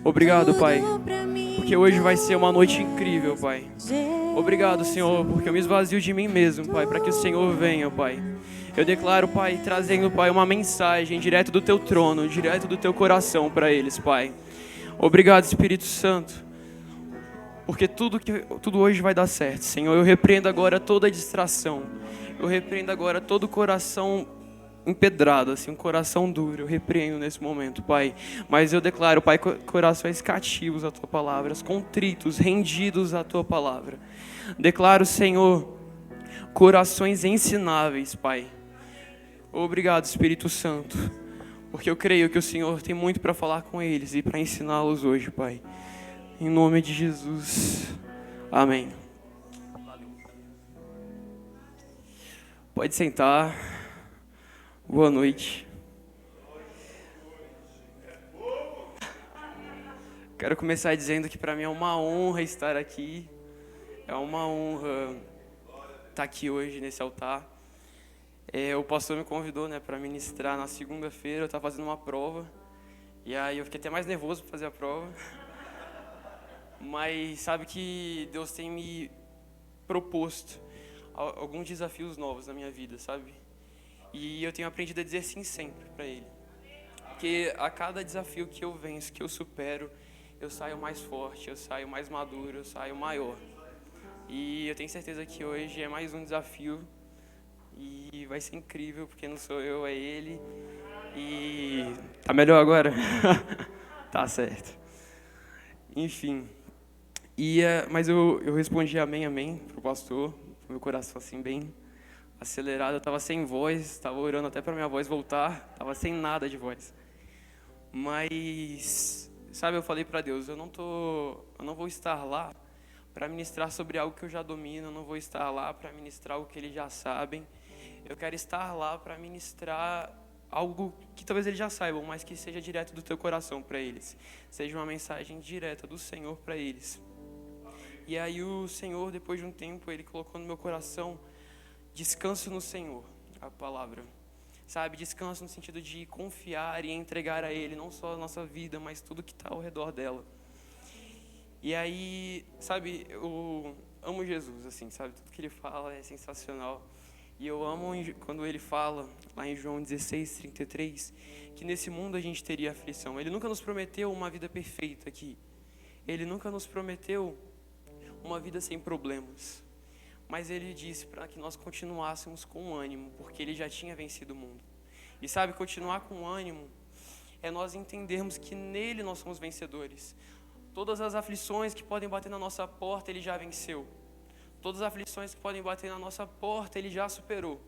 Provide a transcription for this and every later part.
Obrigado, Pai, porque hoje vai ser uma noite incrível, Pai. Obrigado, Senhor, porque eu me esvazio de mim mesmo, Pai, para que o Senhor venha, Pai. Eu declaro, Pai, trazendo, Pai, uma mensagem direto do Teu trono, direto do Teu coração para eles, Pai. Obrigado, Espírito Santo, porque tudo hoje vai dar certo, Senhor. Eu repreendo agora toda distração. Eu repreendo agora todo coração empedrado, assim, um coração duro. Eu repreendo nesse momento, Pai. Mas eu declaro, Pai, corações cativos à Tua palavra, contritos, rendidos à Tua palavra. Declaro, Senhor, corações ensináveis, Pai. Obrigado, Espírito Santo, porque eu creio que o Senhor tem muito para falar com eles e para ensiná-los hoje, Pai. Em nome de Jesus. Amém. Pode sentar. Boa noite. Quero começar dizendo que para mim é uma honra estar aqui. É uma honra estar aqui hoje nesse altar. O pastor me convidou, né, para ministrar na segunda-feira. Eu estava fazendo uma prova. E aí eu fiquei até mais nervoso para fazer a prova. Mas sabe que Deus tem me proposto alguns desafios novos na minha vida, sabe? E eu tenho aprendido a dizer sim sempre para Ele. Porque a cada desafio que eu venço, que eu supero, eu saio mais forte, eu saio mais maduro, eu saio maior. E eu tenho certeza que hoje é mais um desafio e vai ser incrível, porque não sou eu, é Ele. E tá melhor agora? Tá certo. Enfim. Mas eu respondi amém, amém pro pastor, com meu coração assim bem acelerado. Eu estava sem voz, estava orando até para minha voz voltar, estava sem nada de voz. Mas, sabe, eu falei para Deus, eu não vou estar lá para ministrar sobre algo que eu já domino, eu não vou estar lá para ministrar algo que eles já sabem. Eu quero estar lá para ministrar algo que talvez eles já saibam, mas que seja direto do teu coração para eles. Seja uma mensagem direta do Senhor para eles. E aí o Senhor, depois de um tempo, Ele colocou no meu coração: descanso no Senhor, a palavra. Sabe, descanso no sentido de confiar e entregar a Ele, não só a nossa vida, mas tudo que está ao redor dela. E aí, sabe, eu amo Jesus, assim, sabe, tudo que Ele fala é sensacional. E eu amo quando Ele fala, lá em João 16:33, que nesse mundo a gente teria aflição. Ele nunca nos prometeu uma vida perfeita aqui. Ele nunca nos prometeu uma vida sem problemas. Mas Ele disse para que nós continuássemos com ânimo, porque Ele já tinha vencido o mundo. E sabe, continuar com ânimo é nós entendermos que nele nós somos vencedores. Todas as aflições que podem bater na nossa porta, Ele já venceu. Todas as aflições que podem bater na nossa porta, Ele já superou.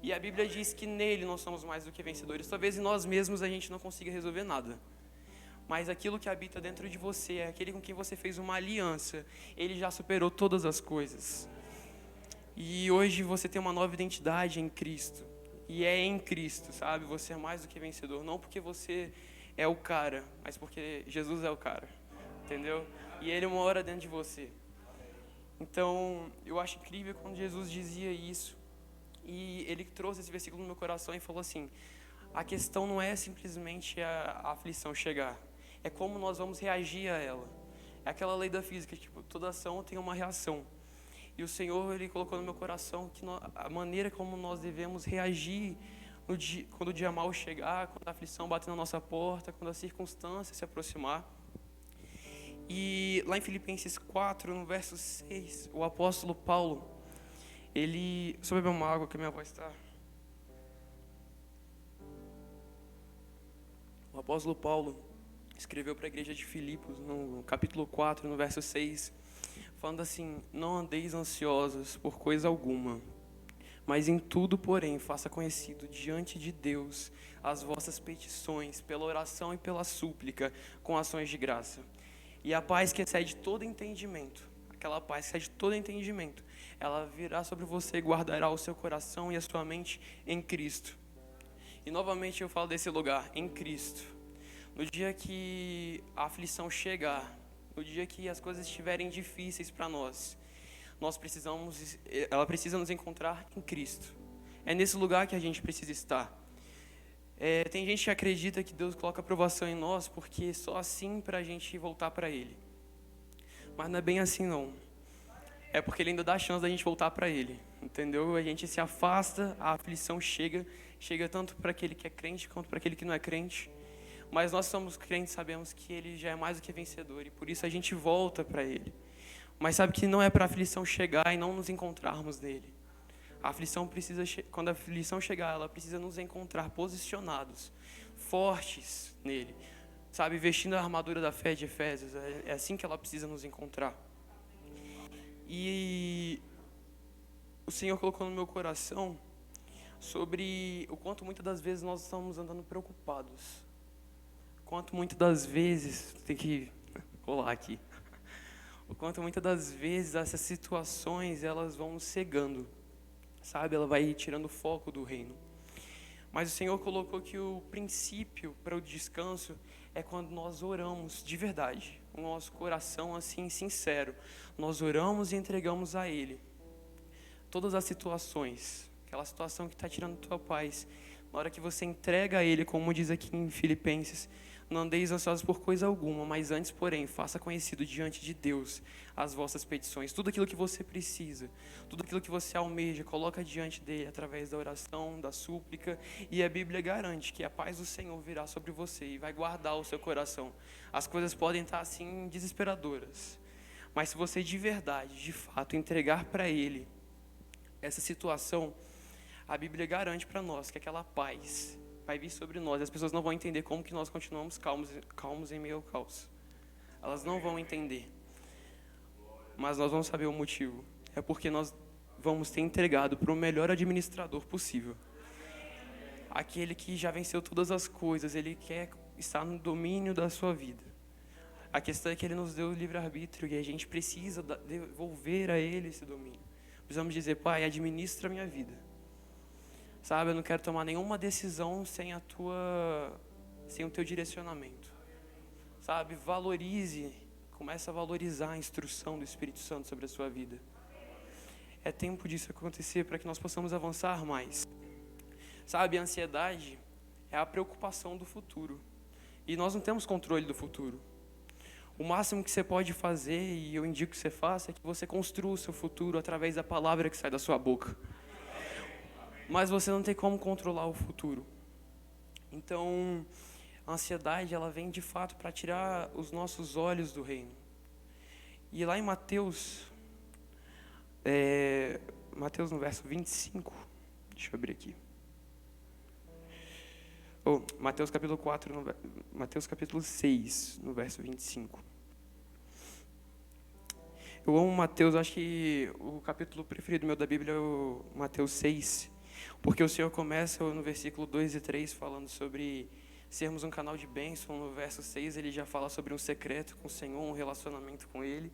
E a Bíblia diz que nele nós somos mais do que vencedores. Talvez em nós mesmos a gente não consiga resolver nada. Mas aquilo que habita dentro de você, é aquele com quem você fez uma aliança, Ele já superou todas as coisas. E hoje você tem uma nova identidade em Cristo. E é em Cristo, sabe? Você é mais do que vencedor. Não porque você é o cara, mas porque Jesus é o cara. Entendeu? E Ele mora dentro de você. Então, eu acho incrível quando Jesus dizia isso. E Ele trouxe esse versículo no meu coração e falou assim: a questão não é simplesmente a aflição chegar. É como nós vamos reagir a ela. É aquela lei da física, tipo, toda ação tem uma reação. E o Senhor, Ele colocou no meu coração que a maneira como nós devemos reagir quando o dia mau chegar, quando a aflição bater na nossa porta, quando a circunstância se aproximar. E lá em Filipenses 4, no verso 6, o apóstolo Paulo, ele... Deixa eu beber uma água que a minha voz está... O apóstolo Paulo escreveu para a igreja de Filipos, no capítulo 4, no verso 6, falando assim: não andeis ansiosos por coisa alguma, mas em tudo, porém, faça conhecido diante de Deus as vossas petições, pela oração e pela súplica, com ações de graça. E a paz que excede todo entendimento, aquela paz que excede todo entendimento, ela virá sobre você e guardará o seu coração e a sua mente em Cristo. E novamente eu falo desse lugar, em Cristo. No dia que a aflição chegar, no dia que as coisas estiverem difíceis para nós, ela precisa nos encontrar em Cristo. É nesse lugar que a gente precisa estar. Tem gente que acredita que Deus coloca aprovação em nós porque só assim para a gente voltar para Ele. Mas não é bem assim, não. É porque Ele ainda dá a chance da gente voltar para Ele, entendeu? A gente se afasta, a aflição chega tanto para aquele que é crente quanto para aquele que não é crente. Mas nós somos crentes, sabemos que Ele já é mais do que vencedor e por isso a gente volta para Ele. Mas sabe que não é para a aflição chegar e não nos encontrarmos nele. A aflição precisa, quando a aflição chegar, ela precisa nos encontrar posicionados, fortes nele. Sabe, vestindo a armadura da fé de Efésios, é assim que ela precisa nos encontrar. E o Senhor colocou no meu coração sobre o quanto muitas das vezes nós estamos andando preocupados. Quanto muitas das vezes, tem que colar aqui. O quanto muitas das vezes essas situações elas vão cegando. Sabe, ela vai tirando o foco do reino. Mas o Senhor colocou que o princípio para o descanso é quando nós oramos de verdade, o nosso coração assim sincero. Nós oramos e entregamos a Ele todas as situações, aquela situação que está tirando a tua paz. Na hora que você entrega a Ele, como diz aqui em Filipenses, não andeis ansiosos por coisa alguma, mas antes, porém, faça conhecido diante de Deus as vossas petições. Tudo aquilo que você precisa, tudo aquilo que você almeja, coloca diante dele através da oração, da súplica. E a Bíblia garante que a paz do Senhor virá sobre você e vai guardar o seu coração. As coisas podem estar assim desesperadoras, mas se você de verdade, de fato, entregar para Ele essa situação, a Bíblia garante para nós que aquela paz vai vir sobre nós. As pessoas não vão entender como que nós continuamos calmos em meio ao caos. Elas não vão entender. Mas nós vamos saber o motivo. É porque nós vamos ter entregado para o melhor administrador possível. Aquele que já venceu todas as coisas. Ele quer estar no domínio da sua vida. A questão é que Ele nos deu o livre-arbítrio e a gente precisa devolver a Ele esse domínio. Precisamos dizer: Pai, administra a minha vida. Sabe, eu não quero tomar nenhuma decisão sem o teu direcionamento. Sabe, comece a valorizar a instrução do Espírito Santo sobre a sua vida. É tempo disso acontecer para que nós possamos avançar mais. Sabe, a ansiedade é a preocupação do futuro. E nós não temos controle do futuro. O máximo que você pode fazer, e eu indico que você faça, é que você construa o seu futuro através da palavra que sai da sua boca. Mas você não tem como controlar o futuro. Então, a ansiedade, ela vem de fato para tirar os nossos olhos do reino. E lá em Mateus no verso 25, deixa eu abrir aqui. Mateus capítulo 6, no verso 25. Eu amo Mateus, acho que o capítulo preferido meu da Bíblia é o Mateus 6. Porque o Senhor começa no versículo 2 e 3 falando sobre sermos um canal de bênção. No verso 6 ele já fala sobre um secreto com o Senhor, um relacionamento com Ele.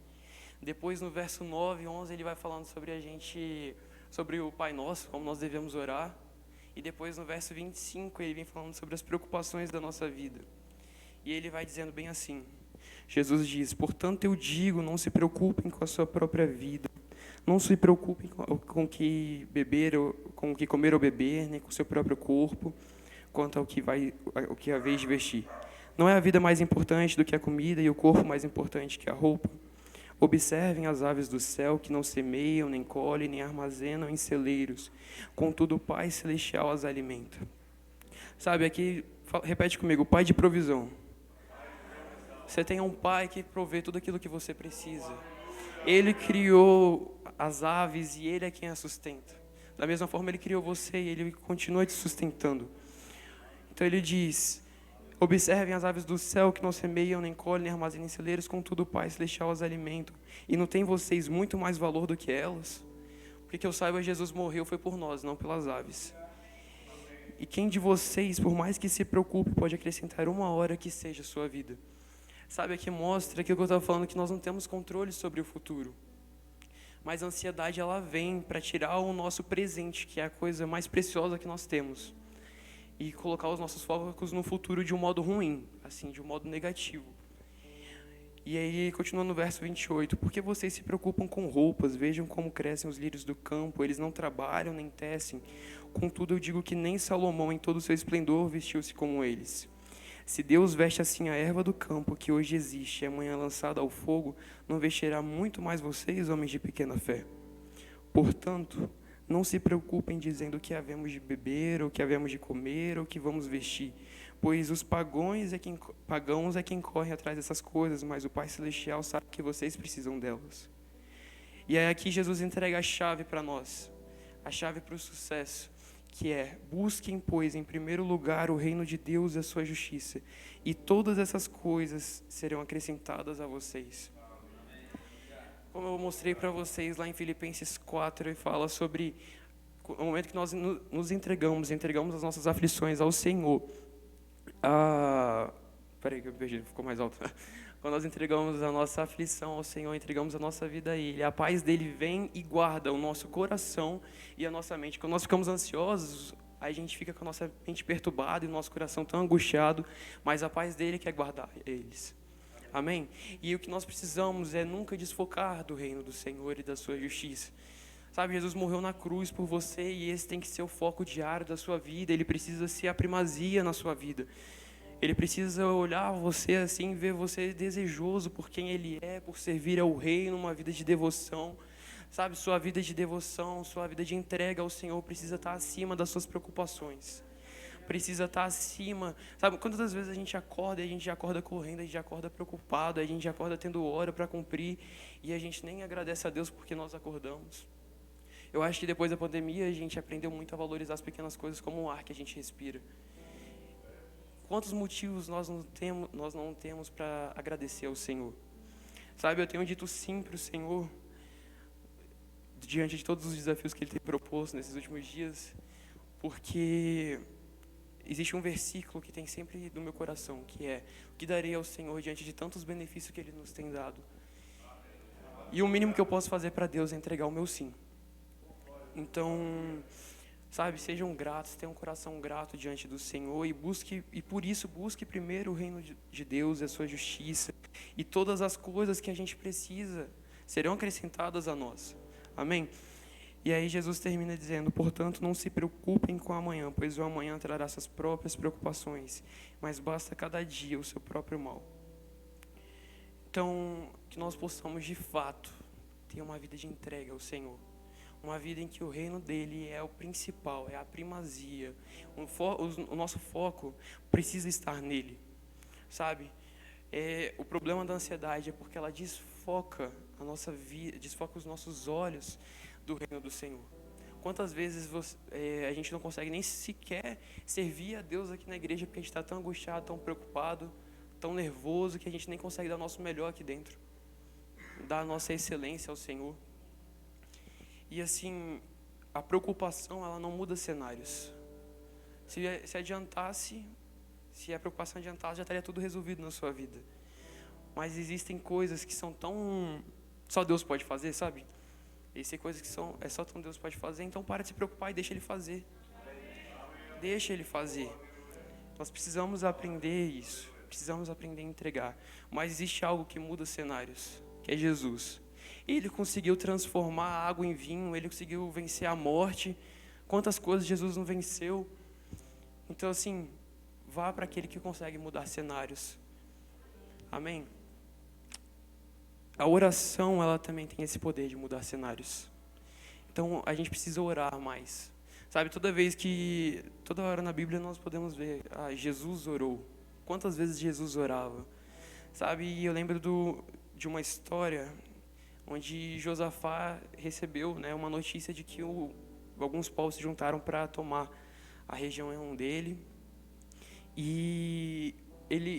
Depois no verso 9 e 11 ele vai falando sobre o Pai Nosso, como nós devemos orar. E depois no verso 25 ele vem falando sobre as preocupações da nossa vida. E ele vai dizendo bem assim: Jesus diz: portanto eu digo, não se preocupem com a sua própria vida. Não se preocupem com o que com o que comer ou beber, nem com o seu próprio corpo, quanto ao que a vez de vestir. Não é a vida mais importante do que a comida e o corpo mais importante que a roupa? Observem as aves do céu, que não semeiam, nem colhem, nem armazenam em celeiros. Contudo, o Pai Celestial as alimenta. Sabe, aqui, repete comigo: Pai de provisão. Você tem um Pai que provê tudo aquilo que você precisa. Ele criou as aves e Ele é quem as sustenta. Da mesma forma, Ele criou você e Ele continua te sustentando. Então Ele diz: observem as aves do céu, que não semeiam, nem colhem, nem armazenam em celeiros, contudo o Pai Celestial as alimenta. E não tem vocês muito mais valor do que elas? Porque que eu saiba, Jesus morreu foi por nós, não pelas aves. E quem de vocês, por mais que se preocupe, pode acrescentar uma hora que seja a sua vida? Sabe, aqui mostra aquilo que eu estava falando, que nós não temos controle sobre o futuro. Mas a ansiedade, ela vem para tirar o nosso presente, que é a coisa mais preciosa que nós temos, e colocar os nossos focos no futuro de um modo ruim, assim, de um modo negativo. E aí, continuando no verso 28, por que vocês se preocupam com roupas? Vejam como crescem os lírios do campo, eles não trabalham nem tecem. contudo eu digo que nem Salomão em todo o seu esplendor vestiu-se como eles. Se Deus veste assim a erva do campo, que hoje existe e amanhã é lançada ao fogo, não vestirá muito mais vocês, homens de pequena fé? Portanto, não se preocupem dizendo o que havemos de beber, ou o que havemos de comer, ou o que vamos vestir, pois os pagãos é quem corre atrás dessas coisas, mas o Pai Celestial sabe que vocês precisam delas. E aí aqui Jesus entrega a chave para nós, a chave para o sucesso, que é: busquem, pois, em primeiro lugar o reino de Deus e a sua justiça, e todas essas coisas serão acrescentadas a vocês. Como eu mostrei para vocês lá em Filipenses 4, ele fala sobre o momento que nós nos entregamos as nossas aflições ao Senhor. Peraí que eu perdi, ficou mais alto. Quando nós entregamos a nossa aflição ao Senhor, entregamos a nossa vida a Ele, a paz dele vem e guarda o nosso coração e a nossa mente. Quando nós ficamos ansiosos, a gente fica com a nossa mente perturbada e o nosso coração tão angustiado, mas a paz dele quer guardar eles. Amém? E o que nós precisamos é nunca desfocar do reino do Senhor e da sua justiça. Sabe, Jesus morreu na cruz por você e esse tem que ser o foco diário da sua vida. Ele precisa ser a primazia na sua vida. Ele precisa olhar você assim, ver você desejoso por quem Ele é, por servir ao reino, uma vida de devoção. Sabe, sua vida de devoção, sua vida de entrega ao Senhor precisa estar acima das suas preocupações. Precisa estar acima. Sabe, quantas vezes a gente já acorda correndo, a gente já acorda preocupado, a gente já acorda tendo hora para cumprir e a gente nem agradece a Deus porque nós acordamos. Eu acho que depois da pandemia a gente aprendeu muito a valorizar as pequenas coisas como o ar que a gente respira. Quantos motivos nós não temos para agradecer ao Senhor? Sabe, eu tenho dito sim para o Senhor, diante de todos os desafios que Ele tem proposto nesses últimos dias, porque existe um versículo que tem sempre no meu coração, que é: o que darei ao Senhor diante de tantos benefícios que Ele nos tem dado? E o mínimo que eu posso fazer para Deus é entregar o meu sim. Então, sabe, sejam gratos, tenham um coração grato diante do Senhor e por isso busque primeiro o reino de Deus e a sua justiça, e todas as coisas que a gente precisa serão acrescentadas a nós. Amém? E aí Jesus termina dizendo: portanto, não se preocupem com o amanhã, pois o amanhã trará suas próprias preocupações, mas basta cada dia o seu próprio mal. Então, que nós possamos de fato ter uma vida de entrega ao Senhor. Uma vida em que o reino dele é o principal, é a primazia. O nosso foco precisa estar nele, sabe? O problema da ansiedade é porque ela desfoca a nossa vida, desfoca os nossos olhos do reino do Senhor. Quantas vezes a gente não consegue nem sequer servir a Deus aqui na igreja porque a gente está tão angustiado, tão preocupado, tão nervoso, que a gente nem consegue dar o nosso melhor aqui dentro, dar a nossa excelência ao Senhor. E assim, a preocupação, ela não muda cenários. Se a preocupação adiantasse, já estaria tudo resolvido na sua vida. Mas existem coisas que são tão... só Deus pode fazer, sabe? Existem coisas que só tão Deus pode fazer, então para de se preocupar e deixa Ele fazer. Deixa Ele fazer. Nós precisamos aprender isso. Precisamos aprender a entregar. Mas existe algo que muda cenários, que é Jesus. Ele conseguiu transformar a água em vinho, Ele conseguiu vencer a morte. Quantas coisas Jesus não venceu? Então, assim, vá para aquele que consegue mudar cenários. Amém? A oração, ela também tem esse poder de mudar cenários. Então, a gente precisa orar mais. Sabe, toda hora na Bíblia nós podemos ver, Jesus orou. Quantas vezes Jesus orava? Sabe, e eu lembro de uma história onde Josafá recebeu, né, uma notícia de que alguns povos se juntaram para tomar a região dele. E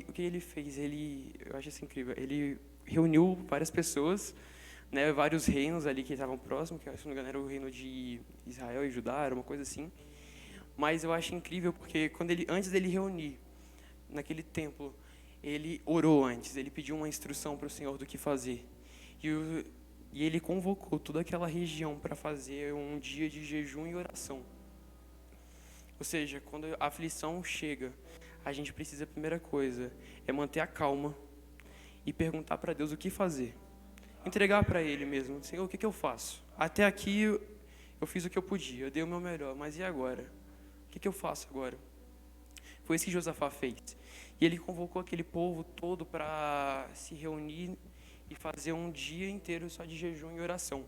o que ele fez? Eu acho isso incrível. Ele reuniu várias pessoas, né, vários reinos ali que estavam próximos, que se não me engano era o reino de Israel e Judá, era uma coisa assim. Mas eu acho incrível porque antes dele reunir naquele templo, ele orou antes, ele pediu uma instrução para o Senhor do que fazer. E ele convocou toda aquela região para fazer um dia de jejum e oração. Ou seja, quando a aflição chega, a gente precisa, a primeira coisa, é manter a calma e perguntar para Deus o que fazer. Entregar para Ele mesmo. Senhor, o que eu faço? Até aqui Eu fiz o que eu podia, eu dei o meu melhor, mas e agora? O que eu faço agora? Foi isso que Josafá fez. E ele convocou aquele povo todo para se reunir e fazer um dia inteiro só de jejum e oração.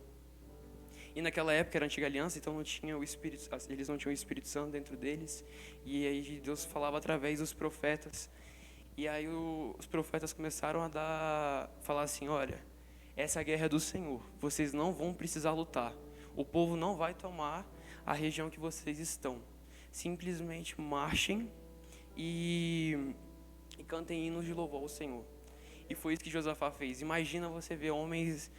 E naquela época era a antiga aliança, então não tinha o Espírito, eles não tinham o Espírito Santo dentro deles. E aí Deus falava através dos profetas. E aí os profetas começaram a falar assim, olha, essa guerra é do Senhor, vocês não vão precisar lutar. O povo não vai tomar a região que vocês estão. Simplesmente marchem e cantem hinos de louvor ao Senhor. E foi isso que Josafá fez. Imagina você ver homens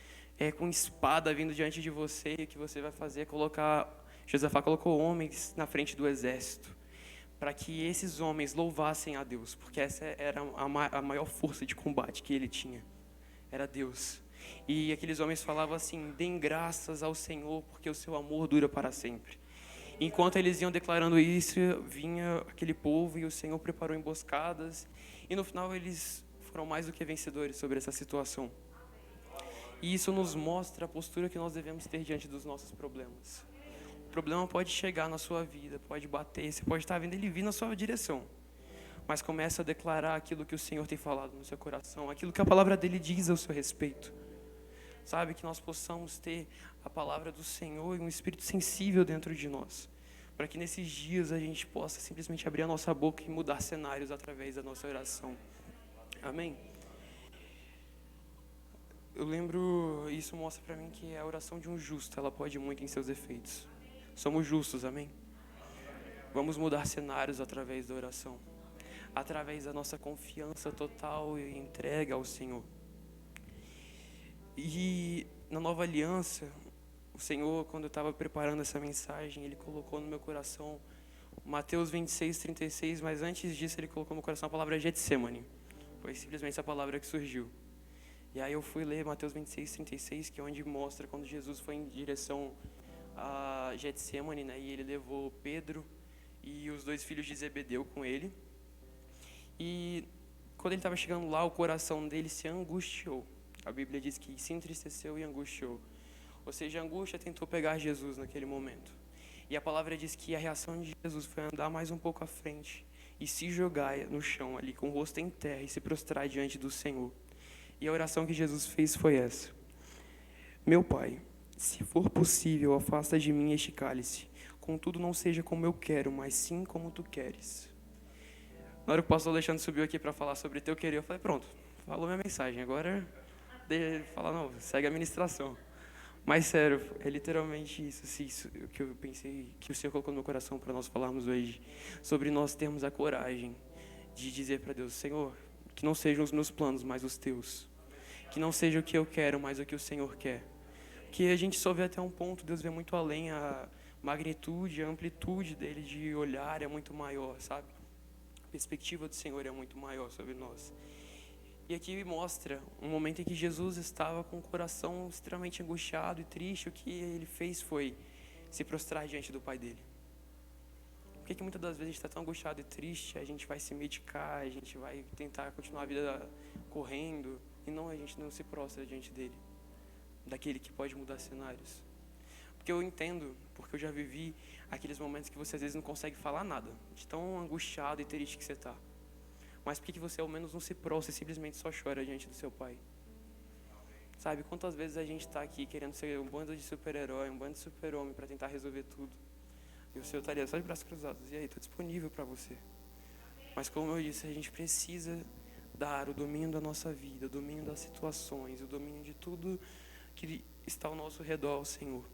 com espada vindo diante de você, e o que você vai fazer é colocar... Josafá colocou homens na frente do exército, para que esses homens louvassem a Deus, porque essa era a maior força de combate que ele tinha, era Deus. E aqueles homens falavam assim, deem graças ao Senhor, porque o seu amor dura para sempre. Enquanto eles iam declarando isso, vinha aquele povo e o Senhor preparou emboscadas, e no final eles foram mais do que vencedores sobre essa situação. E isso nos mostra a postura que nós devemos ter diante dos nossos problemas. O problema pode chegar na sua vida, pode bater, você pode estar vendo ele vir na sua direção. Mas comece a declarar aquilo que o Senhor tem falado no seu coração, aquilo que a palavra dele diz ao seu respeito. Sabe, que nós possamos ter a palavra do Senhor e um espírito sensível dentro de nós, para que nesses dias a gente possa simplesmente abrir a nossa boca e mudar cenários através da nossa oração. Amém? Eu lembro, isso mostra para mim que a oração de um justo, ela pode muito em seus efeitos. Somos justos, amém? Vamos mudar cenários através da oração, através da nossa confiança total e entrega ao Senhor. E na nova aliança, o Senhor, quando eu estava preparando essa mensagem, Ele colocou no meu coração Mateus 26, 36, mas antes disso Ele colocou no meu coração a palavra Getsemane. Foi simplesmente essa palavra que surgiu. E aí eu fui ler Mateus 26, 36, que é onde mostra quando Jesus foi em direção a Getsemane, né? E Ele levou Pedro e os 2 filhos de Zebedeu com Ele. E quando Ele estava chegando lá, o coração dele se angustiou. A Bíblia diz que se entristeceu e angustiou. Ou seja, a angústia tentou pegar Jesus naquele momento. E a palavra diz que a reação de Jesus foi andar mais um pouco à frente e se jogar no chão ali, com o rosto em terra, e se prostrar diante do Senhor. E a oração que Jesus fez foi essa: Meu Pai, se for possível, afasta de mim este cálice. Contudo, não seja como eu quero, mas sim como tu queres. Na hora que o pastor Alexandre subiu aqui para falar sobre teu querer, eu falei, pronto, falou minha mensagem, agora ele fala, não, segue a ministração. Mas sério, é literalmente isso que eu pensei, que o Senhor colocou no meu coração para nós falarmos hoje, sobre nós termos a coragem de dizer para Deus, Senhor, que não sejam os meus planos, mas os teus. Que não seja o que eu quero, mas o que o Senhor quer. Que a gente só vê até um ponto, Deus vê muito além, a magnitude, a amplitude dele de olhar é muito maior, sabe? A perspectiva do Senhor é muito maior sobre nós. E aqui mostra um momento em que Jesus estava com o coração extremamente angustiado e triste. O que ele fez foi se prostrar diante do Pai dele. Por que muitas das vezes a gente está tão angustiado e triste, a gente vai se medicar, a gente vai tentar continuar a vida correndo, e não, a gente não se prostra diante dele, daquele que pode mudar cenários. Porque eu entendo, porque eu já vivi aqueles momentos que você às vezes não consegue falar nada, de tão angustiado e triste que você está. Mas por que você ao menos não se prostra e simplesmente só chora diante do seu Pai? Sabe, quantas vezes a gente está aqui querendo ser um bando de super-herói, um bando de super-homem para tentar resolver tudo. E o Senhor estaria só de braços cruzados. E aí, estou disponível para você. Mas como eu disse, a gente precisa dar o domínio da nossa vida, o domínio das situações, o domínio de tudo que está ao nosso redor ao Senhor.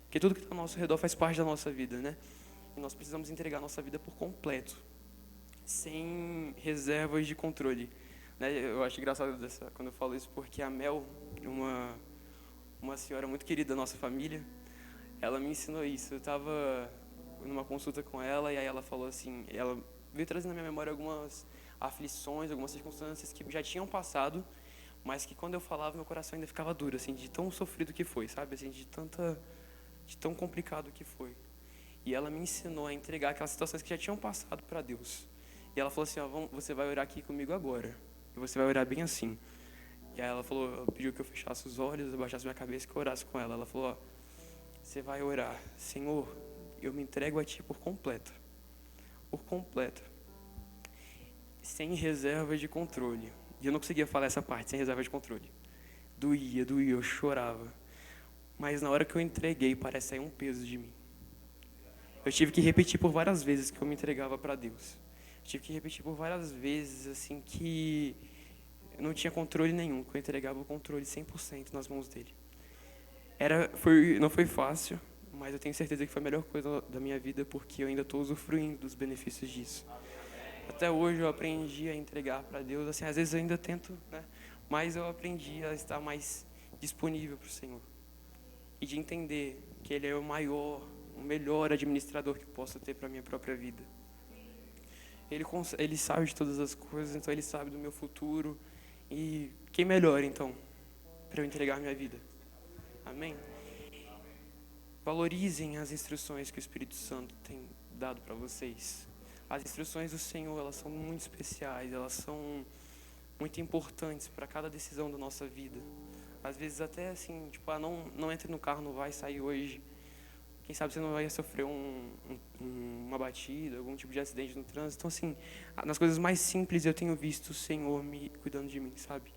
Porque tudo que está ao nosso redor faz parte da nossa vida, né? E nós precisamos entregar a nossa vida por completo, sem reservas de controle. Né? Eu acho engraçado quando eu falo isso, porque a Mel, uma senhora muito querida da nossa família, ela me ensinou isso. Eu estava numa consulta com ela e aí ela falou assim, ela veio trazendo na minha memória algumas aflições, algumas circunstâncias que já tinham passado, mas que quando eu falava meu coração ainda ficava duro, assim, de tão sofrido que foi, sabe, assim, de tão complicado que foi. E ela me ensinou a entregar aquelas situações que já tinham passado para Deus. E ela falou assim, ó, você vai orar aqui comigo agora, e você vai orar bem assim. E aí ela falou, pediu que eu fechasse os olhos, abaixasse minha cabeça e que eu orasse com ela. Ela falou, ó, Você vai orar: Senhor, eu me entrego a Ti por completo. Por completo. Sem reserva de controle. E eu não conseguia falar essa parte, sem reserva de controle. Doía, eu chorava. Mas na hora que eu entreguei, parece sair um peso de mim. Eu tive que repetir por várias vezes que eu me entregava para Deus. Eu tive que repetir por várias vezes, assim, que eu não tinha controle nenhum, que eu entregava o controle 100% nas mãos dele. Não foi fácil, mas eu tenho certeza que foi a melhor coisa da minha vida, porque eu ainda estou usufruindo dos benefícios disso. Até hoje eu aprendi a entregar para Deus, assim, às vezes eu ainda tento, né? Mas eu aprendi a estar mais disponível para o Senhor. E de entender que Ele é o maior, o melhor administrador que eu posso ter para a minha própria vida. Ele sabe de todas as coisas, então Ele sabe do meu futuro. E quem melhor, então, para eu entregar a minha vida? Amém? Valorizem as instruções que o Espírito Santo tem dado para vocês. As instruções do Senhor, elas são muito especiais, elas são muito importantes para cada decisão da nossa vida. Às vezes até assim, tipo, não entre no carro, não vai sair hoje. Quem sabe você não vai sofrer uma batida, algum tipo de acidente no trânsito. Então assim, nas coisas mais simples eu tenho visto o Senhor me cuidando de mim, sabe?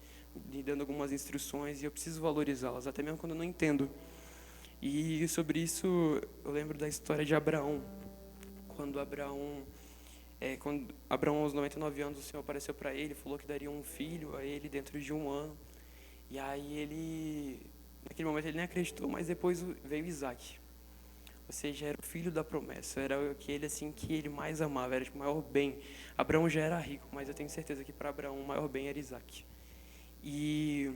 Me dando algumas instruções e eu preciso valorizá-las, até mesmo quando eu não entendo. E sobre isso, eu lembro da história de Abraão. Quando Abraão, aos 99 anos, o Senhor apareceu para ele, falou que daria um filho a ele dentro de 1 ano. E aí ele, naquele momento ele nem acreditou, mas depois veio Isaac. Ou seja, era o filho da promessa, era aquele assim que ele mais amava, era o maior bem. Abraão já era rico, mas eu tenho certeza que para Abraão o maior bem era Isaac. E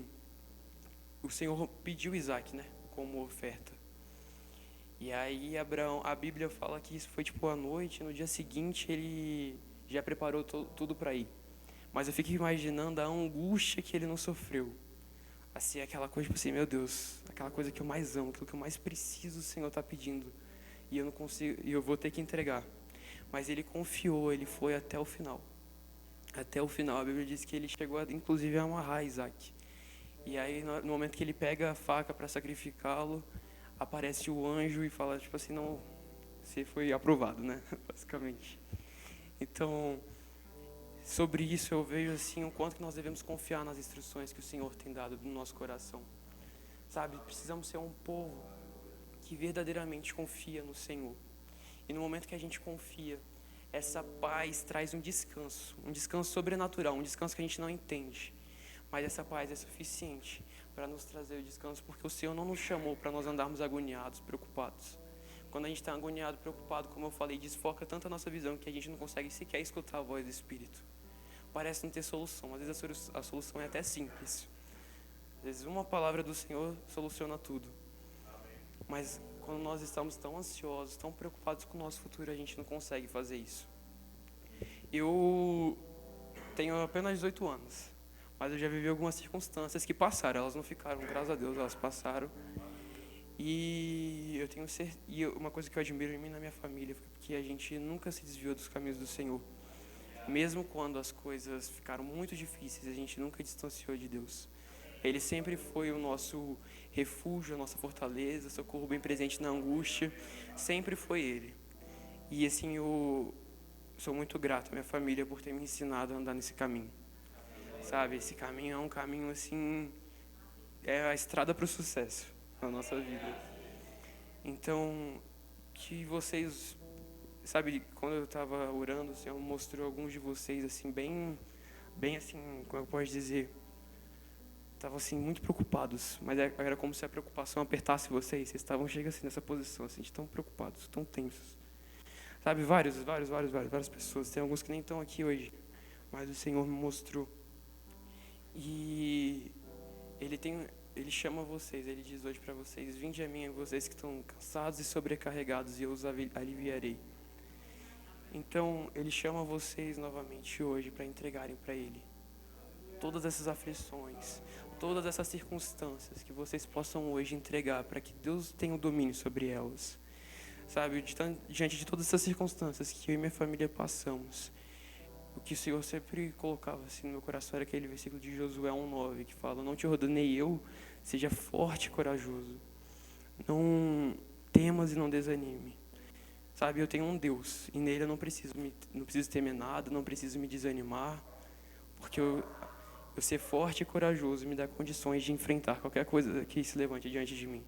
o Senhor pediu Isaac, né, como oferta. E aí a Bíblia fala que isso foi tipo à noite, no dia seguinte ele já preparou tudo para ir. Mas eu fico imaginando a angústia que ele não sofreu. Assim, aquela coisa, tipo assim, meu Deus, aquela coisa que eu mais amo, aquilo que eu mais preciso, o Senhor está pedindo. E eu não consigo, e eu vou ter que entregar. Mas ele confiou, ele foi até o final. Até o final, a Bíblia diz que ele chegou, inclusive, a amarrar Isaac. E aí, no momento que ele pega a faca para sacrificá-lo, aparece o anjo e fala, tipo assim, não, você foi aprovado, né, basicamente. Então, sobre isso eu vejo assim o quanto que nós devemos confiar nas instruções que o Senhor tem dado no nosso coração. Sabe, precisamos ser um povo que verdadeiramente confia no Senhor. E no momento que a gente confia, essa paz traz um descanso sobrenatural, um descanso que a gente não entende. Mas essa paz é suficiente para nos trazer o descanso, porque o Senhor não nos chamou para nós andarmos agoniados, preocupados. Quando a gente está agoniado, preocupado, como eu falei, desfoca tanto a nossa visão que a gente não consegue sequer escutar a voz do Espírito. Parece não ter solução, às vezes a solução é até simples. Às vezes uma palavra do Senhor soluciona tudo. Mas quando nós estamos tão ansiosos, tão preocupados com o nosso futuro, a gente não consegue fazer isso. Eu tenho apenas 18 anos, mas eu já vivi algumas circunstâncias que passaram. Elas não ficaram, graças a Deus, elas passaram. E eu tenho certeza, e uma coisa que eu admiro em mim e na minha família foi que a gente nunca se desviou dos caminhos do Senhor. Mesmo quando as coisas ficaram muito difíceis, a gente nunca distanciou de Deus. Ele sempre foi o nosso refúgio, a nossa fortaleza, socorro bem presente na angústia. Sempre foi Ele. E assim, eu sou muito grato à minha família por ter me ensinado a andar nesse caminho. Sabe, esse caminho é um caminho assim, é a estrada para o sucesso na nossa vida. Então, que vocês, sabe, quando eu estava orando, o Senhor mostrou alguns de vocês assim, bem assim, como eu posso dizer, estavam assim muito preocupados, mas era como se a preocupação apertasse vocês estavam chegando assim nessa posição, assim, de tão preocupados, tão tensos. Sabe, várias pessoas, tem alguns que nem estão aqui hoje, mas o Senhor me mostrou. E Ele chama vocês, Ele diz hoje para vocês: vinde a mim, vocês que estão cansados e sobrecarregados, e eu os aliviarei. Então, Ele chama vocês novamente hoje para entregarem para Ele todas essas aflições, todas essas circunstâncias, que vocês possam hoje entregar para que Deus tenha o domínio sobre elas. Sabe, diante de todas essas circunstâncias que eu e minha família passamos, o que o Senhor sempre colocava assim no meu coração era aquele versículo de Josué 1:9, que fala: não te ordenei eu, seja forte e corajoso. Não temas e não desanime. Sabe, eu tenho um Deus, e nele eu não preciso temer nada, não preciso me desanimar, porque eu ser forte e corajoso me dá condições de enfrentar qualquer coisa que se levante diante de mim.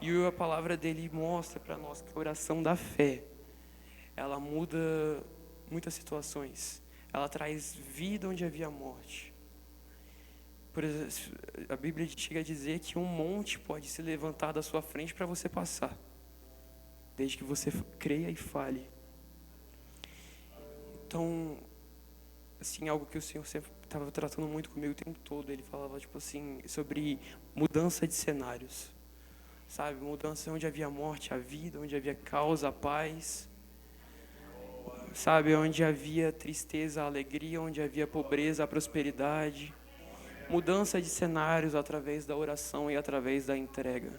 E a palavra dele mostra para nós que a oração da fé, ela muda muitas situações. Ela traz vida onde havia morte. Por exemplo, a Bíblia chega a dizer que um monte pode se levantar da sua frente para você passar, desde que você creia e fale. Então, assim, algo que o Senhor sempre estava tratando muito comigo o tempo todo, ele falava, tipo assim, sobre mudança de cenários, sabe? Mudança onde havia morte, a vida, onde havia causa, a paz, sabe? Onde havia tristeza, a alegria, onde havia pobreza, a prosperidade. Mudança de cenários através da oração e através da entrega.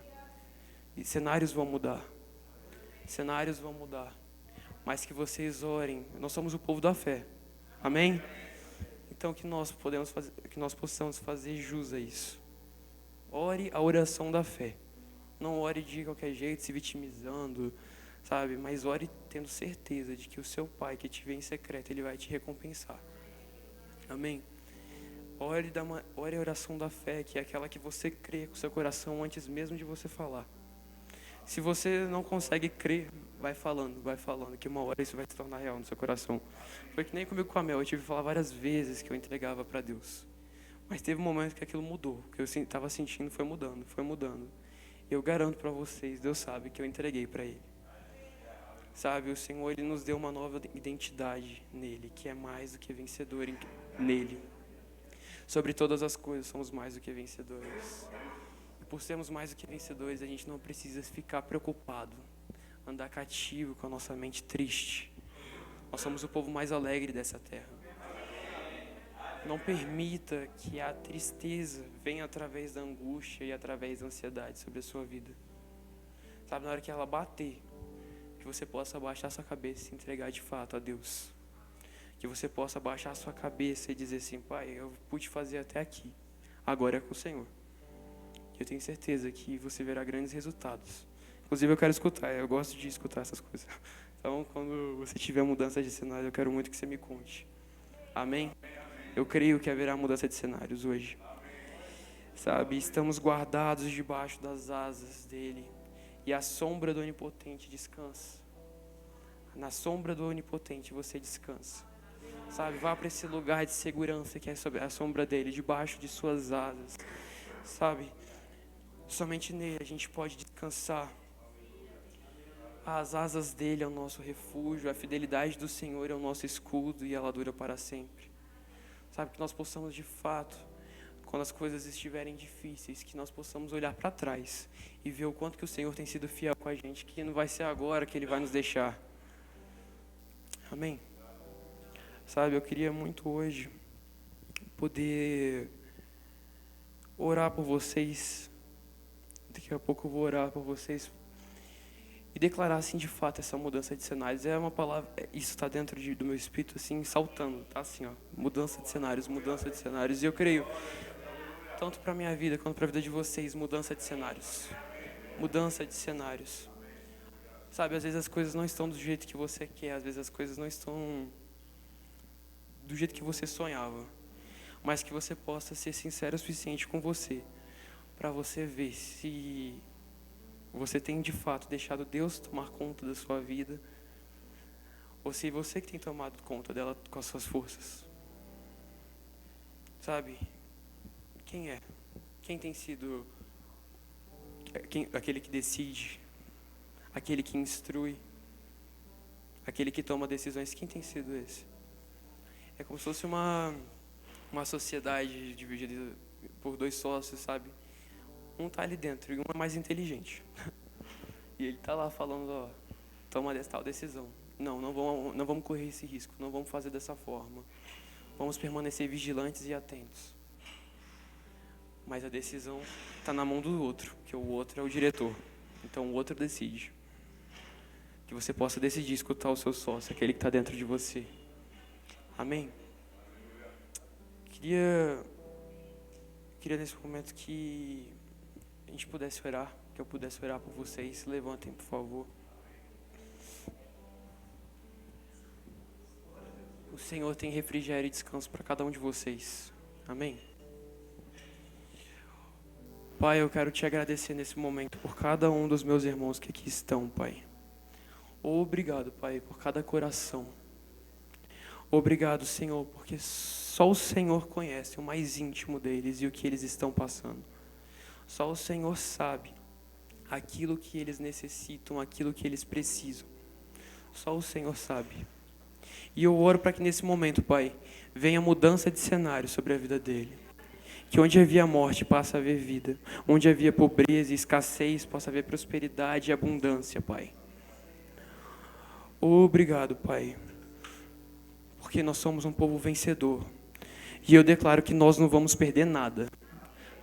E cenários vão mudar. Cenários vão mudar. Mas que vocês orem. Nós somos o povo da fé. Amém? Então que nós possamos fazer jus a isso. Ore a oração da fé. Não ore de qualquer jeito, se vitimizando, sabe? Mas ore tendo certeza de que o seu Pai que te vê em secreto, Ele vai te recompensar. Amém? Ore a oração da fé, que é aquela que você crê com o seu coração antes mesmo de você falar. Se você não consegue crer, vai falando, que uma hora isso vai se tornar real no seu coração. Foi que nem comigo com a Mel, eu tive que falar várias vezes que eu entregava para Deus. Mas teve um momento que aquilo mudou, o que eu estava sentindo foi mudando. E eu garanto para vocês, Deus sabe que eu entreguei para Ele. Sabe, o Senhor, Ele nos deu uma nova identidade nele, que é mais do que vencedor nele. Sobre todas as coisas, somos mais do que vencedores. E por sermos mais do que vencedores, a gente não precisa ficar preocupado, andar cativo com a nossa mente triste. Nós somos o povo mais alegre dessa terra. Não permita que a tristeza venha através da angústia e através da ansiedade sobre a sua vida. Sabe, na hora que ela bater, que você possa abaixar sua cabeça e se entregar de fato a Deus. Que você possa baixar sua cabeça e dizer assim, Pai, eu pude fazer até aqui, agora é com o Senhor. Eu tenho certeza que você verá grandes resultados. Inclusive eu quero escutar, eu gosto de escutar essas coisas. Então quando você tiver mudança de cenário, eu quero muito que você me conte. Amém? Eu creio que haverá mudança de cenários hoje. Sabe, estamos guardados debaixo das asas dele. E a sombra do Onipotente descansa. Na sombra do Onipotente você descansa. Sabe, vá para esse lugar de segurança que é sobre a sombra dele, debaixo de suas asas. Sabe, somente nele a gente pode descansar. As asas dele é o nosso refúgio, a fidelidade do Senhor é o nosso escudo e ela dura para sempre. Sabe, que nós possamos de fato, quando as coisas estiverem difíceis, que nós possamos olhar para trás e ver o quanto que o Senhor tem sido fiel com a gente, que não vai ser agora que Ele vai nos deixar. Amém? Sabe, eu queria muito hoje poder orar por vocês. Daqui a pouco eu vou orar por vocês e declarar assim de fato essa mudança de cenários. É uma palavra, isso está dentro do meu espírito assim, saltando, tá assim, ó, mudança de cenários. E eu creio, tanto para a minha vida quanto para a vida de vocês, mudança de cenários. Sabe, às vezes as coisas não estão do jeito que você quer, às vezes as coisas não estão do jeito que você sonhava, mas que você possa ser sincero o suficiente com você, para você ver se você tem de fato deixado Deus tomar conta da sua vida, ou se você que tem tomado conta dela com as suas forças. Sabe, quem é? Quem tem sido aquele que decide, aquele que instrui, aquele que toma decisões? Quem tem sido esse? É como se fosse uma sociedade dividida por dois sócios, sabe? Um tá ali dentro e um é mais inteligente. E ele tá lá falando, ó, toma tal decisão. Não vamos correr esse risco, não vamos fazer dessa forma. Vamos permanecer vigilantes e atentos. Mas a decisão está na mão do outro, que o outro é o diretor. Então o outro decide. Que você possa decidir escutar o seu sócio, aquele que está dentro de você. Amém? Queria nesse momento que a gente pudesse orar. que eu pudesse orar por vocês. Se levantem, por favor. O Senhor tem refrigério e descanso para cada um de vocês. Amém? Pai, eu quero te agradecer nesse momento por cada um dos meus irmãos que aqui estão, Pai. Obrigado, Pai, por cada coração. Obrigado, Senhor, porque só o Senhor conhece o mais íntimo deles e o que eles estão passando. Só o Senhor sabe aquilo que eles necessitam, aquilo que eles precisam. Só o Senhor sabe. E eu oro para que nesse momento, Pai, venha mudança de cenário sobre a vida dele. Que onde havia morte, passe a haver vida. Onde havia pobreza e escassez, possa haver prosperidade e abundância, Pai. Obrigado, Pai. Porque nós somos um povo vencedor. E eu declaro que nós não vamos perder nada.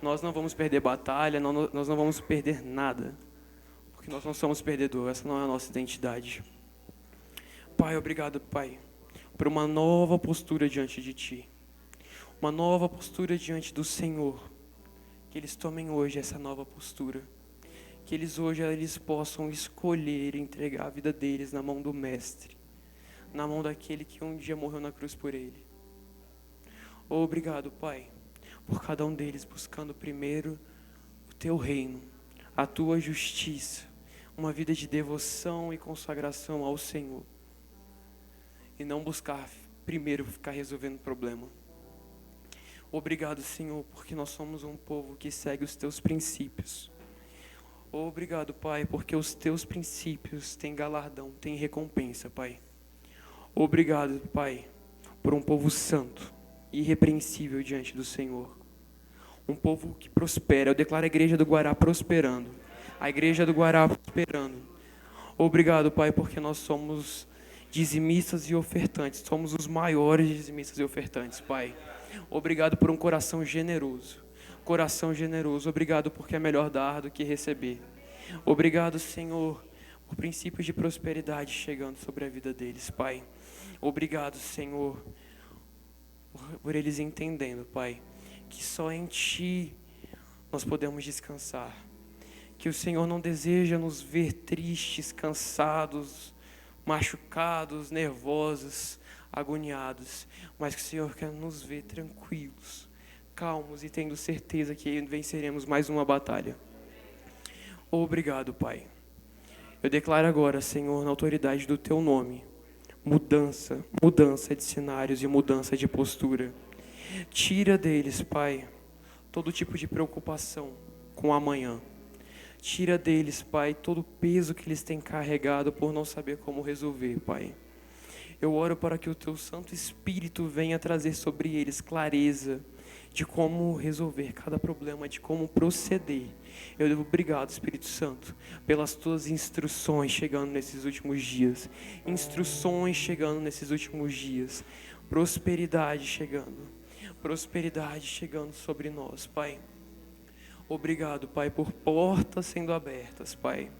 Nós não vamos perder batalha, nós não vamos perder nada. Porque nós não somos perdedores, essa não é a nossa identidade. Pai, obrigado, Pai, por uma nova postura diante de Ti. Uma nova postura diante do Senhor. Que eles tomem hoje essa nova postura. Que eles possam escolher entregar a vida deles na mão do Mestre. Na mão daquele que um dia morreu na cruz por ele. Obrigado, Pai, por cada um deles buscando primeiro o Teu reino, a Tua justiça, uma vida de devoção e consagração ao Senhor. E não buscar primeiro ficar resolvendo o problema. Obrigado, Senhor, porque nós somos um povo que segue os Teus princípios. Obrigado, Pai, porque os Teus princípios têm galardão, têm recompensa, Pai. Obrigado, Pai, por um povo santo, irrepreensível diante do Senhor. Um povo que prospera. Eu declaro a igreja do Guará prosperando. A igreja do Guará prosperando. Obrigado, Pai, porque nós somos dizimistas e ofertantes. Somos os maiores dizimistas e ofertantes, Pai. Obrigado por um coração generoso. Coração generoso. Obrigado porque é melhor dar do que receber. Obrigado, Senhor, por princípios de prosperidade chegando sobre a vida deles, Pai. Obrigado, Senhor, por eles entendendo, Pai, que só em Ti nós podemos descansar. Que o Senhor não deseja nos ver tristes, cansados, machucados, nervosos, agoniados, mas que o Senhor quer nos ver tranquilos, calmos e tendo certeza que venceremos mais uma batalha. Obrigado, Pai. Eu declaro agora, Senhor, na autoridade do Teu nome, mudança de cenários e mudança de postura. Tira deles, Pai, todo tipo de preocupação com o amanhã. Tira deles, Pai, todo o peso que eles têm carregado por não saber como resolver, Pai. Eu oro para que o Teu Santo Espírito venha trazer sobre eles clareza de como resolver cada problema, de como proceder. Eu devo obrigado, Espírito Santo, pelas Tuas instruções chegando nesses últimos dias. Instruções chegando nesses últimos dias. Prosperidade chegando sobre nós, Pai. Obrigado, Pai, por portas sendo abertas, Pai.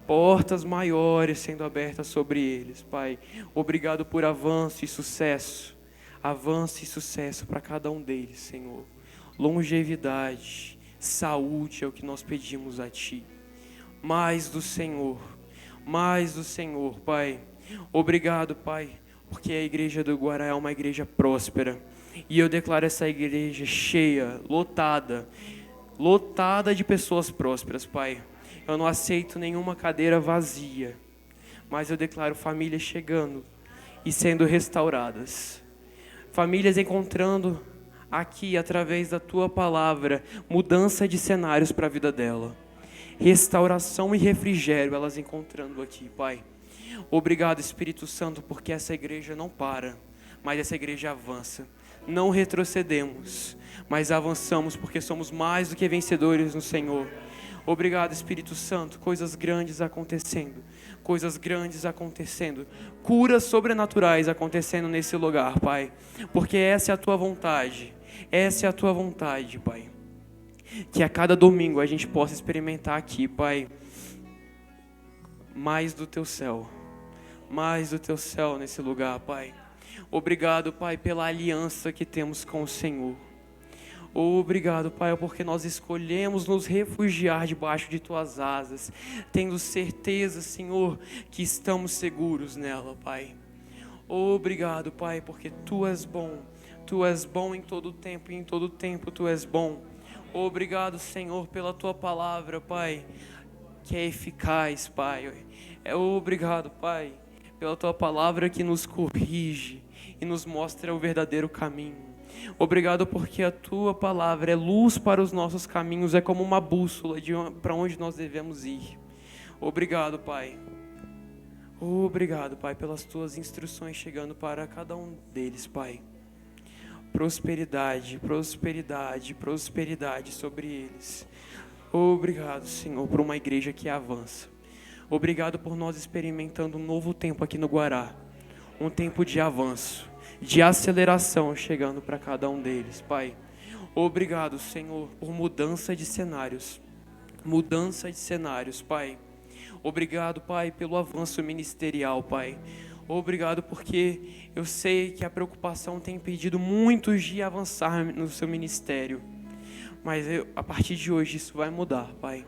Portas maiores sendo abertas sobre eles, Pai. Obrigado por avanço e sucesso. Avanço e sucesso para cada um deles, Senhor. Longevidade, saúde é o que nós pedimos a Ti. Mais do Senhor, Pai. Obrigado, Pai, porque a igreja do Guará é uma igreja próspera. E eu declaro essa igreja cheia, lotada de pessoas prósperas, Pai. Eu não aceito nenhuma cadeira vazia, mas eu declaro famílias chegando e sendo restauradas. Famílias encontrando aqui, através da Tua palavra, mudança de cenários para a vida dela. Restauração e refrigério, elas encontrando aqui, Pai. Obrigado, Espírito Santo, porque essa igreja não para, mas essa igreja avança. Não retrocedemos, mas avançamos, porque somos mais do que vencedores no Senhor. Obrigado, Espírito Santo, coisas grandes acontecendo, curas sobrenaturais acontecendo nesse lugar, Pai, porque essa é a Tua vontade, Pai, que a cada domingo a gente possa experimentar aqui, Pai, mais do Teu céu nesse lugar, Pai. Obrigado, Pai, pela aliança que temos com o Senhor. Obrigado, Pai, porque nós escolhemos nos refugiar debaixo de Tuas asas, tendo certeza, Senhor, que estamos seguros nela, Pai. Obrigado, Pai, porque Tu és bom. Tu és bom em todo tempo e em todo tempo Tu és bom. Obrigado, Senhor, pela Tua palavra, Pai, que é eficaz, Pai. Obrigado, Pai, pela Tua palavra que nos corrige e nos mostra o verdadeiro caminho. Obrigado porque a Tua palavra é luz para os nossos caminhos, é como uma bússola para onde nós devemos ir. Obrigado, Pai. Obrigado, Pai, pelas Tuas instruções chegando para cada um deles, Pai. Prosperidade, prosperidade, prosperidade sobre eles. Obrigado, Senhor, por uma igreja que avança. Obrigado por nós experimentando um novo tempo aqui no Guará. Um tempo de avanço, de aceleração chegando para cada um deles, Pai. Obrigado, Senhor, por mudança de cenários. Mudança de cenários, Pai. Obrigado, Pai, pelo avanço ministerial, Pai. Obrigado porque eu sei que a preocupação tem impedido muitos de avançar no seu ministério. Mas a partir de hoje isso vai mudar, Pai.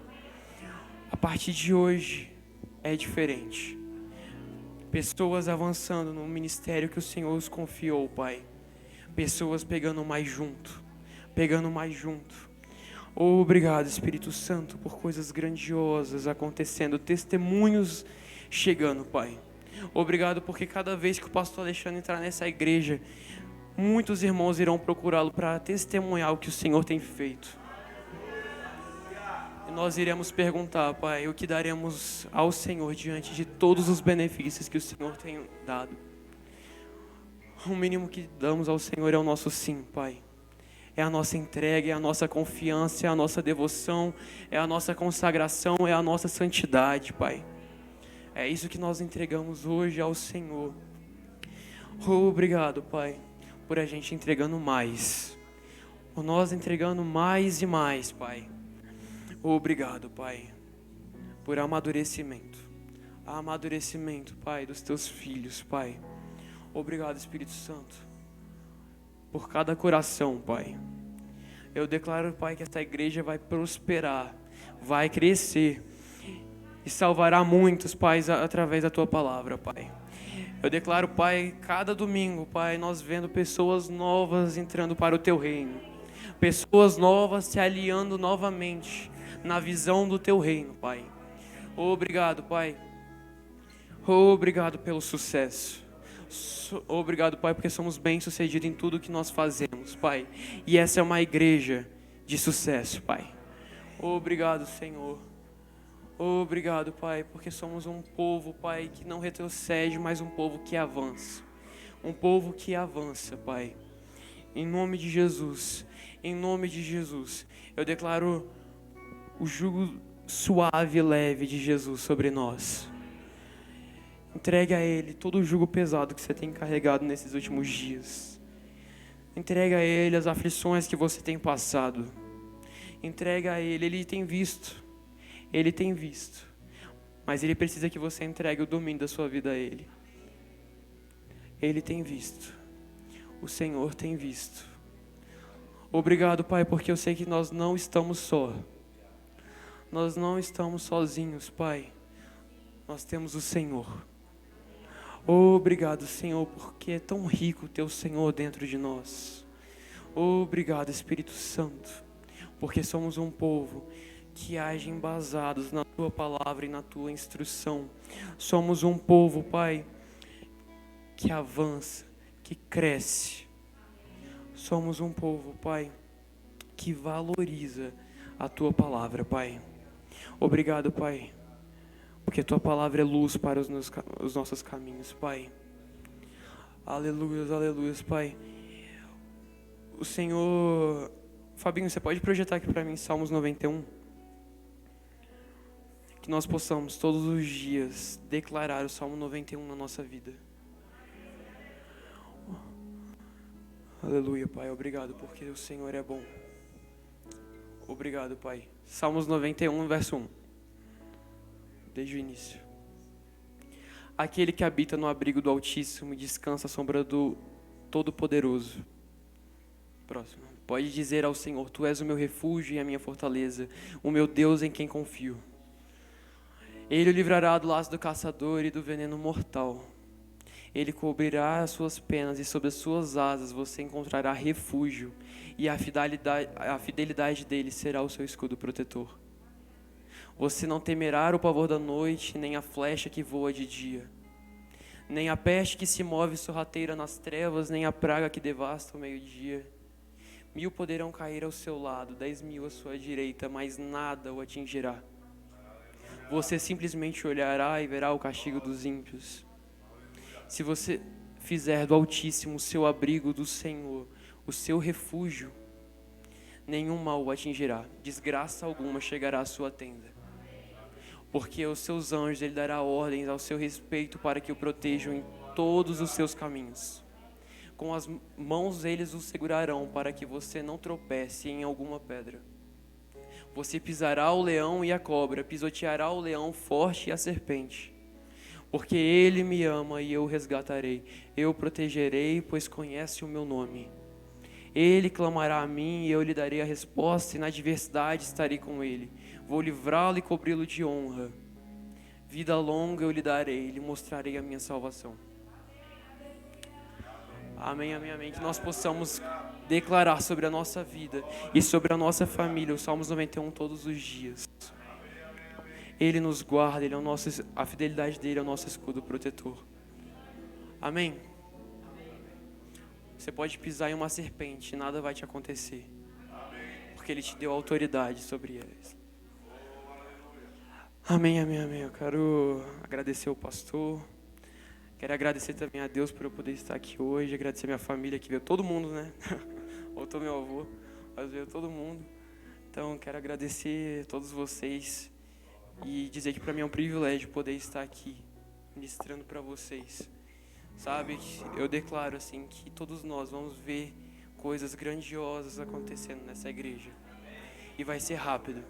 A partir de hoje é diferente. Pessoas avançando no ministério que o Senhor os confiou, Pai. Pessoas pegando mais junto. Pegando mais junto. Obrigado, Espírito Santo, por coisas grandiosas acontecendo. Testemunhos chegando, Pai. Obrigado porque cada vez que o pastor Alexandre entrar nessa igreja, muitos irmãos irão procurá-lo para testemunhar o que o Senhor tem feito. E nós iremos perguntar, Pai, o que daremos ao Senhor diante de todos os benefícios que o Senhor tem dado. O mínimo que damos ao Senhor é o nosso sim, Pai. É a nossa entrega, é a nossa confiança, é a nossa devoção, é a nossa consagração, é a nossa santidade, Pai. É isso que nós entregamos hoje ao Senhor. Obrigado, Pai, por a gente entregando mais. Por nós entregando mais e mais, Pai. Obrigado, Pai, por amadurecimento. Amadurecimento, Pai, dos Teus filhos, Pai. Obrigado, Espírito Santo, por cada coração, Pai. Eu declaro, Pai, que esta igreja vai prosperar, vai crescer e salvará muitos, Pai, através da Tua palavra, Pai. Eu declaro, Pai, cada domingo, Pai, nós vendo pessoas novas entrando para o Teu reino. Pessoas novas se aliando novamente na visão do Teu reino, Pai. Obrigado, Pai. Obrigado pelo sucesso. Obrigado, Pai, porque somos bem-sucedidos em tudo que nós fazemos, Pai. E essa é uma igreja de sucesso, Pai. Obrigado, Senhor. Obrigado, Pai, porque somos um povo, Pai, que não retrocede, mas um povo que avança. Um povo que avança, Pai. Em nome de Jesus, em nome de Jesus, eu declaro o jugo suave e leve de Jesus sobre nós. Entregue a Ele todo o jugo pesado que você tem carregado nesses últimos dias. Entregue a Ele as aflições que você tem passado. Entregue a Ele, Ele tem visto. Ele tem visto. Mas Ele precisa que você entregue o domínio da sua vida a Ele. Ele tem visto. O Senhor tem visto. Obrigado, Pai, porque eu sei que nós não estamos só. Nós não estamos sozinhos, Pai. Nós temos o Senhor. Obrigado, Senhor, porque é tão rico o Teu Senhor dentro de nós. Obrigado, Espírito Santo, porque somos um povo que age embasados na Tua palavra e na Tua instrução. Somos um povo, Pai, que avança, que cresce. Somos um povo, Pai, que valoriza a Tua palavra, Pai. Obrigado, Pai, porque Tua palavra é luz para os nossos caminhos, Pai. Aleluias, aleluias, Pai. O Senhor... Fabinho, você pode projetar aqui para mim Salmos 91? Que nós possamos todos os dias declarar o Salmo 91 na nossa vida. Aleluia, Pai. Obrigado, porque o Senhor é bom. Obrigado, Pai. Salmos 91, verso 1. Desde o início. Aquele que habita no abrigo do Altíssimo e descansa à sombra do Todo-Poderoso. Próximo. Pode dizer ao Senhor: Tu és o meu refúgio e a minha fortaleza, o meu Deus em quem confio. Ele o livrará do laço do caçador e do veneno mortal. Ele cobrirá as suas penas e sob as suas asas você encontrará refúgio, e a fidelidade dele será o seu escudo protetor. Você não temerá o pavor da noite, nem a flecha que voa de dia, nem a peste que se move sorrateira nas trevas, nem a praga que devasta o meio-dia. 1000 poderão cair ao seu lado, 10.000 à sua direita, mas nada o atingirá. Você simplesmente olhará e verá o castigo dos ímpios. Se você fizer do Altíssimo o seu abrigo, do Senhor o seu refúgio, nenhum mal o atingirá, desgraça alguma chegará à sua tenda. Porque aos seus anjos ele dará ordens ao seu respeito para que o protejam em todos os seus caminhos. Com as mãos eles o segurarão para que você não tropece em alguma pedra. Você pisará o leão e a cobra, pisoteará o leão forte e a serpente. Porque ele me ama e eu o resgatarei. Eu o protegerei, pois conhece o meu nome. Ele clamará a mim e eu lhe darei a resposta, e na adversidade estarei com ele. Vou livrá-lo e cobri-lo de honra. Vida longa eu lhe darei, lhe mostrarei a minha salvação. Amém, amém, amém. Que nós possamos declarar sobre a nossa vida e sobre a nossa família o Salmos 91 todos os dias. Ele nos guarda, a fidelidade dele é o nosso escudo protetor. Amém. Você pode pisar em uma serpente, nada vai te acontecer, porque ele te deu autoridade sobre elas. Amém, amém, amém. Eu quero agradecer o pastor. Quero agradecer também a Deus por eu poder estar aqui hoje. Agradecer a minha família que veio, todo mundo, né? Faltou meu avô, mas veio todo mundo. Então, quero agradecer a todos vocês e dizer que para mim é um privilégio poder estar aqui ministrando para vocês. Sabe, eu declaro assim que todos nós vamos ver coisas grandiosas acontecendo nessa igreja. E vai ser rápido.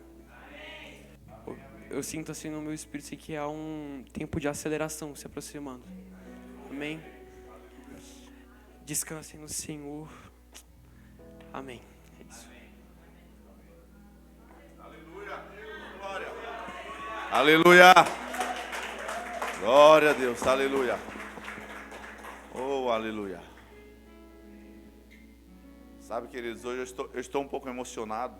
Eu sinto assim no meu espírito assim, que há um tempo de aceleração se aproximando. Amém? Descansem no Senhor. Amém. É isso. Aleluia. Glória. Aleluia. Glória a Deus. Aleluia. Oh, aleluia. Sabe, queridos, hoje eu estou um pouco emocionado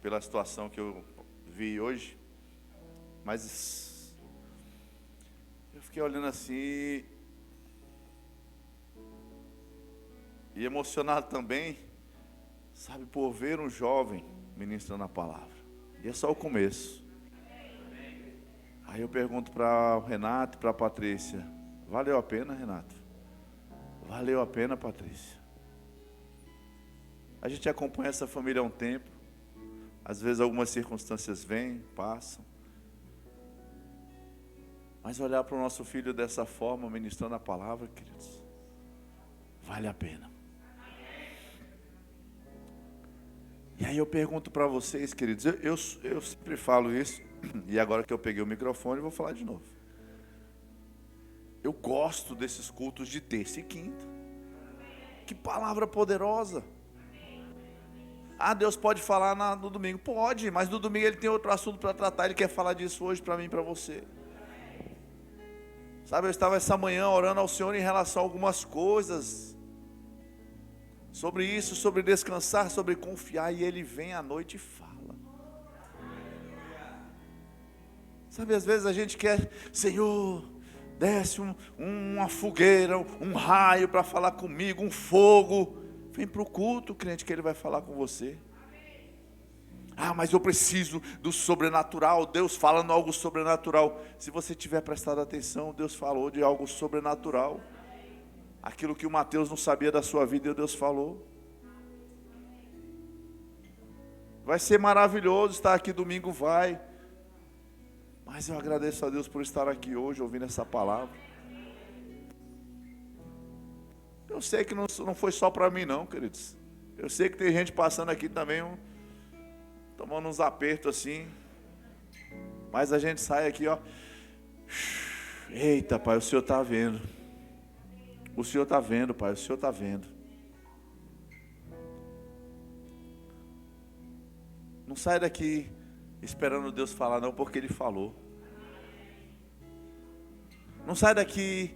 pela situação que eu vi hoje. Mas eu fiquei olhando assim e emocionado também, sabe, por ver um jovem ministrando a palavra. E é só o começo. Aí eu pergunto para o Renato e para a Patrícia: valeu a pena, Renato? Valeu a pena, Patrícia? A gente acompanha essa família há um tempo. Às vezes algumas circunstâncias vêm, passam. Mas olhar para o nosso filho dessa forma, ministrando a palavra, queridos, vale a pena. E aí eu pergunto para vocês, queridos, eu sempre falo isso, e agora que eu peguei o microfone, eu vou falar de novo. Eu gosto desses cultos de terça e quinta. Que palavra poderosa. Ah, Deus pode falar no domingo. Pode, mas no domingo Ele tem outro assunto para tratar. Ele quer falar disso hoje para mim e para você. Sabe, eu estava essa manhã orando ao Senhor em relação a algumas coisas. Sobre isso, sobre descansar, sobre confiar. E Ele vem à noite e fala. Sabe, às vezes a gente quer: Senhor, desce uma fogueira, um raio para falar comigo, um fogo. Vem para o culto, crente, que Ele vai falar com você. Ah, mas eu preciso do sobrenatural. Deus falando algo sobrenatural. Se você tiver prestado atenção, Deus falou de algo sobrenatural. Aquilo que o Mateus não sabia da sua vida, Deus falou. Vai ser maravilhoso estar aqui domingo, vai. Mas eu agradeço a Deus por estar aqui hoje, ouvindo essa palavra. Eu sei que não foi só para mim não, queridos. Eu sei que tem gente passando aqui também, tomando uns apertos assim. Mas a gente sai aqui, ó. Eita, Pai, o Senhor está vendo. O Senhor está vendo, Pai, o Senhor está vendo. Não sai daqui esperando Deus falar não, porque Ele falou. Não sai daqui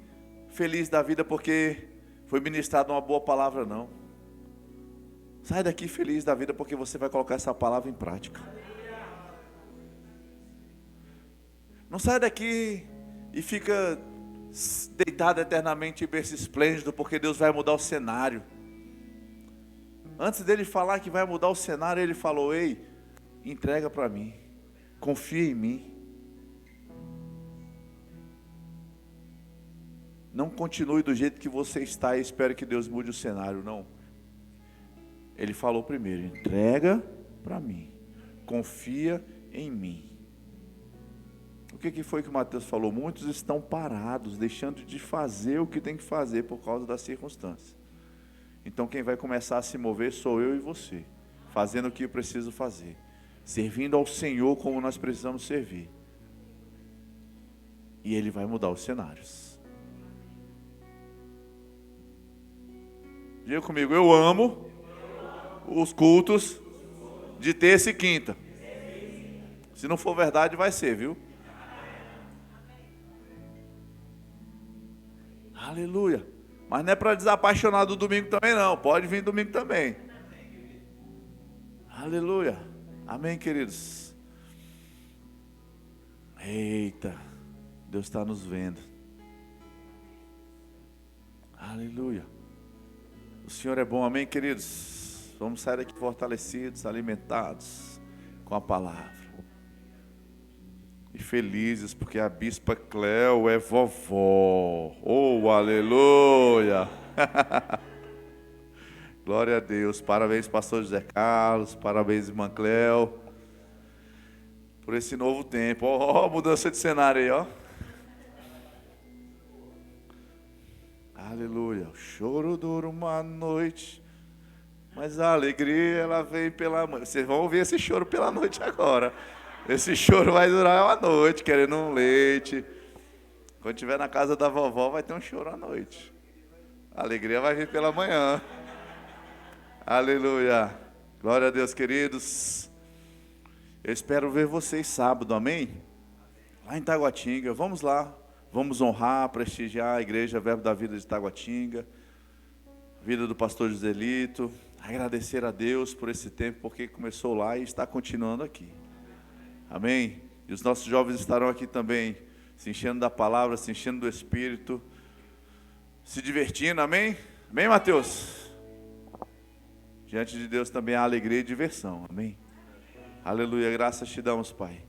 feliz da vida porque foi ministrada uma boa palavra, não. Sai daqui feliz da vida porque você vai colocar essa palavra em prática. Não sai daqui e fica deitado eternamente em berço esplêndido porque Deus vai mudar o cenário. Antes dele falar que vai mudar o cenário, ele falou: ei, entrega para mim, confia em mim. Não continue do jeito que você está e espere que Deus mude o cenário, não. Ele falou primeiro: entrega para mim, confia em mim. O que foi que Mateus falou? Muitos estão parados, deixando de fazer o que tem que fazer por causa das circunstâncias. Então quem vai começar a se mover sou eu e você, fazendo o que eu preciso fazer, servindo ao Senhor como nós precisamos servir. E Ele vai mudar os cenários. Diga comigo: eu amo os cultos de terça e quinta. Se não for verdade, vai ser, viu? Aleluia. Mas não é para desapaixonar do domingo também, não. Pode vir domingo também. Aleluia. Amém, queridos. Eita, Deus está nos vendo. Aleluia. O Senhor é bom, amém, queridos? Vamos sair daqui fortalecidos, alimentados com a palavra. E felizes, porque a bispa Cléo é vovó. Oh, aleluia! Glória a Deus. Parabéns, pastor José Carlos. Parabéns, irmã Cléo, por esse novo tempo. Ó, mudança de cenário aí, ó. Aleluia. O choro dura uma noite, mas a alegria ela vem pela manhã. Vocês vão ouvir esse choro pela noite agora. Esse choro vai durar uma noite, querendo um leite. Quando estiver na casa da vovó, vai ter um choro à noite. A alegria vai vir pela manhã. Aleluia. Glória a Deus, queridos. Eu espero ver vocês sábado, amém? Lá em Taguatinga. Vamos lá. Vamos honrar, prestigiar a Igreja Verbo da Vida de Taguatinga. Vida do pastor Joselito. Agradecer a Deus por esse tempo, porque começou lá e está continuando aqui. Amém? E os nossos jovens estarão aqui também, se enchendo da palavra, se enchendo do Espírito, se divertindo, amém? Amém, Mateus? Diante de Deus também há alegria e diversão, amém? Aleluia, graças te damos, Pai,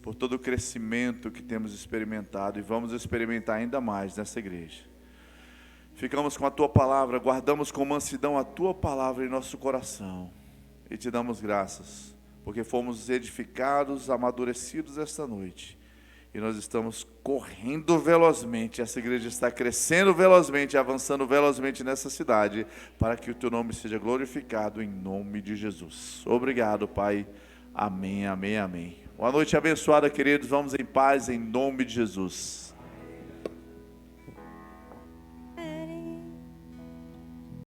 por todo o crescimento que temos experimentado e vamos experimentar ainda mais nessa igreja. Ficamos com a Tua palavra, guardamos com mansidão a Tua palavra em nosso coração e te damos graças, porque fomos edificados, amadurecidos esta noite. E nós estamos correndo velozmente, essa igreja está crescendo velozmente, avançando velozmente nessa cidade, para que o Teu nome seja glorificado em nome de Jesus. Obrigado, Pai. Amém, amém, amém. Uma noite abençoada, queridos. Vamos em paz, em nome de Jesus.